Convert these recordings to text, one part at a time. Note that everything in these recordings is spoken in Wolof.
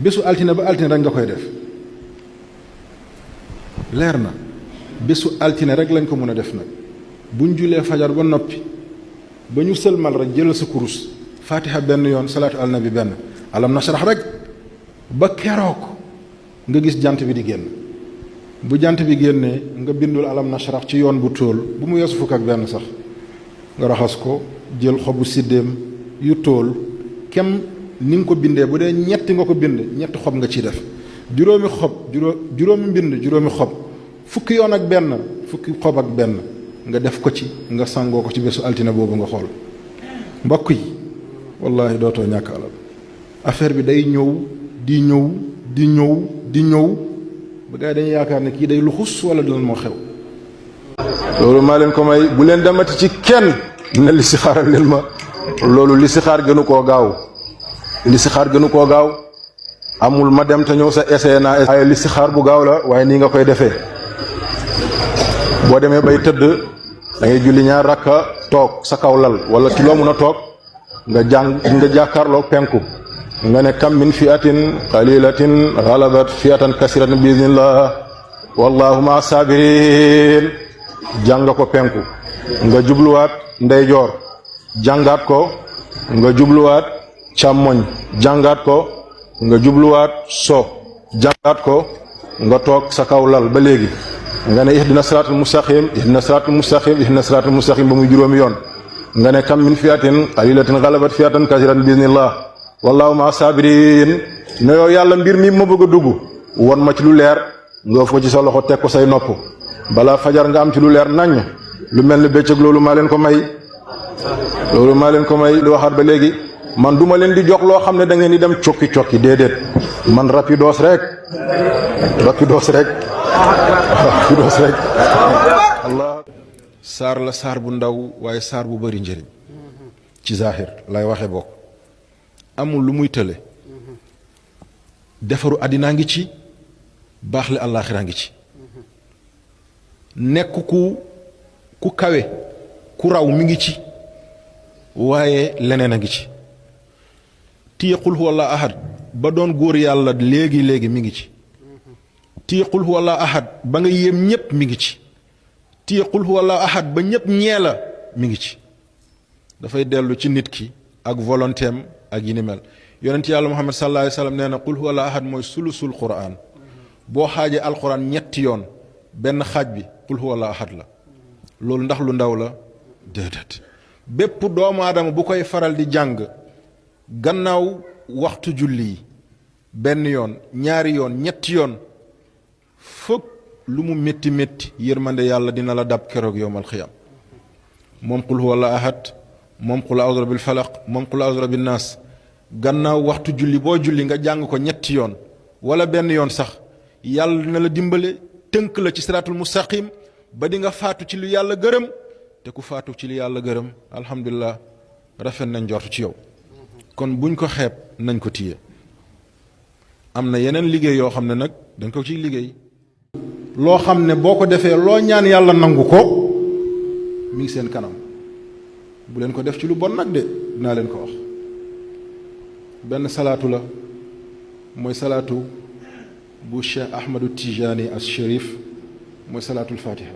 bésu altine ba altine rek nga koy def leer na bésu altine rek lañ ko mën a def nag buñ julee fajar ba noppi ba ñu sëlmal rek jëlal sa kurus fatiha benn yoon salaatu al nabi benn alam nashrah rek ba keroog nga gis jant bi di génn bu jant bi génnee nga bindul alam nashrah ci yoon bu tóol bu mu yeesu fukk ak benn sax nga raxas ko jël xobu siddéem yu tóol kem ni nga ko bindee bu dee ñetti nga ko bind ñetti xob nga ciy def juróomi xob juróomi mbind juróomi xob fukki yoon ak benn fukki xob ak benn nga def ko ci nga sangoo ko ci bésu altine boobu nga xool mbokk yi wallahi dootoo ñàkk alal affaire bi day ñëw di ñëw di ñëw di ñëw ba gars yi dañuy yaakaar ne kii day luxus wala dina moo xew loolu maa leen ko may bu leen demati ci kenn ne li si xaaral leen ma loolu li si xaar gënu koo gaaw li si xaar gënu koo gaaw amul ma dem te ñëw sa essayé naa waaye li si xaar bu gaaw la waaye nii nga koy defee boo demee bay tëdd da ngay julli ñaar rakka toog sa kaw lal wala ci loo mun a toog nga jàkkaarloo penku nga ne kam min fiatin qalilatin ghalabat fiatan kasiratan bi idnillah wallahu ma sabirin jàng ko penku nga jubluwaat ndeyjoor jàngaat ko nga jubluwaat càmmoñ jàngaat ko nga jubluwaat so jàngaat ko nga toog sa kaw lal ba léegi nga ne ihdina siratal mustaqim ihdina siratal mustaqim ihdina siratal mustaqim ba muy juróomi yoon nga ne kam min fiatin qalilatin ghalabat fiatan kasiratan bi idnillah wallahu ma sabirin ne yow yàlla mbir mi ma bëgg a dugg won ma ci lu leer nga ko ci sa loxo teg ko say nopp balaa fajar nga am ci lu leer naññ lu mel ni bëccëg loolu maa leen ko may di waxaat ba léegi man duma leen di jox loo xam ne da ngeen di dem cokki déedéet man rapidos rek allah saar la saar bu ndaw waaye saar bu bari njëriñ ci zahir lay waxe bokk amul lu muy tële defaru àddinaa ngi ci baax le àllaaxiraa ngi ci nekk ku kawe ku raw mi ngi ci waaye leneen a ngi ci téye qul huwa allahu ahad ba doon góor yàlla léegi mi ngi ci téye qul huwa allahu ahad ba nga yéem ñépp mi ngi ci téye qul huwa allahu ahad ba ñépp ñee la mi ngi ci dafay dellu ci nit ki ak volonté am ak yi ni mel yonent yàlla muhammad sallallahu alayhi wa sallam nee na qul huwa allahu ahad mooy sulusul quran boo xaajee alquran ñetti yoon benn xaaj bi qul huwa allahu ahad la loolu ndax lu ndaw la déedéet bépp doomu aadama bu koy faral di jàng gannaaw waxtu julli yi benn yoon ñaari yoon ñetti yoon fokk lu mu métti yërmande yàlla dina la dab keroog yowmal xiyam moom qul huwa allahu ahad moom qul a'udhu bil falaq moom qul a'udhu bin nas gannaaw waxtu julli boo julli nga jàng ko ñetti yoon wala benn yoon sax yàlla dina la dimbale tënk la ci siratul mustaqim ba di nga faatu ci lu yàlla gërëm te ku faatu ci lu yàlla gërëm alhamdulilah rafet nañ njort ci yow kon buñ ko xeeb nañ ko téye am na yeneen liggéey yoo xam ne nag dañ ko ciy liggéey loo xam ne boo ko defee loo ñaan yàlla nangu ko mi ngi seen kanam bu leen ko def ci lu bon nag de dinaa leen ko wax benn salaatu la mooy salaatu bu Cheikh Ahmadu Tijani as Sharif mooy salaatul fatiha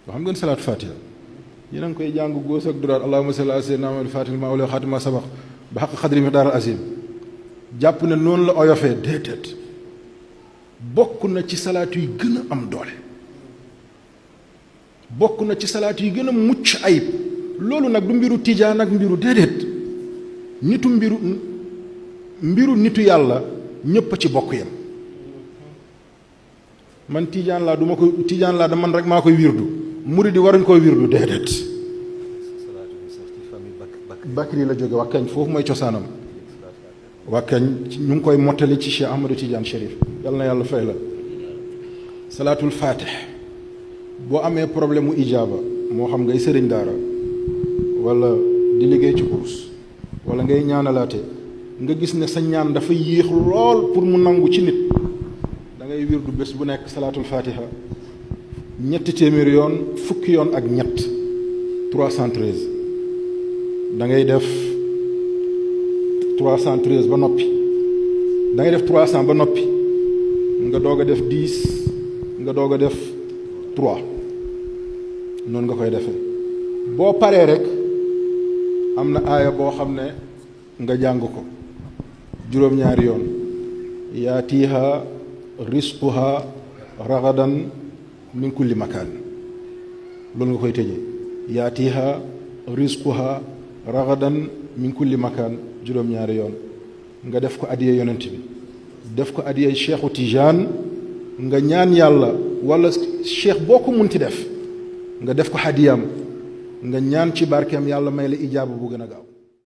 yoo xam ngeen salaatu fatiha yéen a ngi koy jàng góos ak duraat allahumma salli ala sayyidina Muhammad fatihil maa ughliqa xaatima sabaq ba xaq xadri miqdaar azim jàpp ne noonu la oyofee déedéet bokk na ci salaatu yi gën a am doole bokk na ci salaatu yi gën a mucc ayib loolu nag du mbiru tijaan ak mbiru déedéet mbiru nitu yàlla ñépp a ci bokk yam man tijaan laa duma ko tijaan laa da man rek maa koy wirdu muridi waruñ koy wirdu déedéet Bakri la jóge wax kañ foofu mooy cosaanam wax kañ ñu ngi koy mottali ci Cheikh Ahmadou Tidiane Chérif yal na yàlla fay la salaatul fatih boo amee problème mu ijaaba moo xam ngay sëriñ daara wala di liggéey ci course wala ngay ñaanalaate nga gis ne sa ñaan dafa yéex lool pour mu nangu ci nit da ngay wirdu bés bu nekk salaatul fatiha ñetti téeméeri yoon fukki yoon ak ñett 313 da ngay def 313 ba noppi da ngay def 300 ba noppi nga doog a def 10 nga doog a def 3 noonu nga koy defee boo paree rek am na aaya boo xam ne nga jàng ko juróom-ñaari yoon yaatiha risquha ragadan min kulli makaan loolu nga koy tëjee yaatiha risquha ragadan min kulli makaan juróom-ñaari yoon nga def ko adiya yonent bi def ko adiya cheikhu Tijaan nga ñaan yàlla wala cheikh boo ko munti def nga def ko hadiyam nga ñaan ci barkeem yàlla may la ijaabu bu gën a gaaw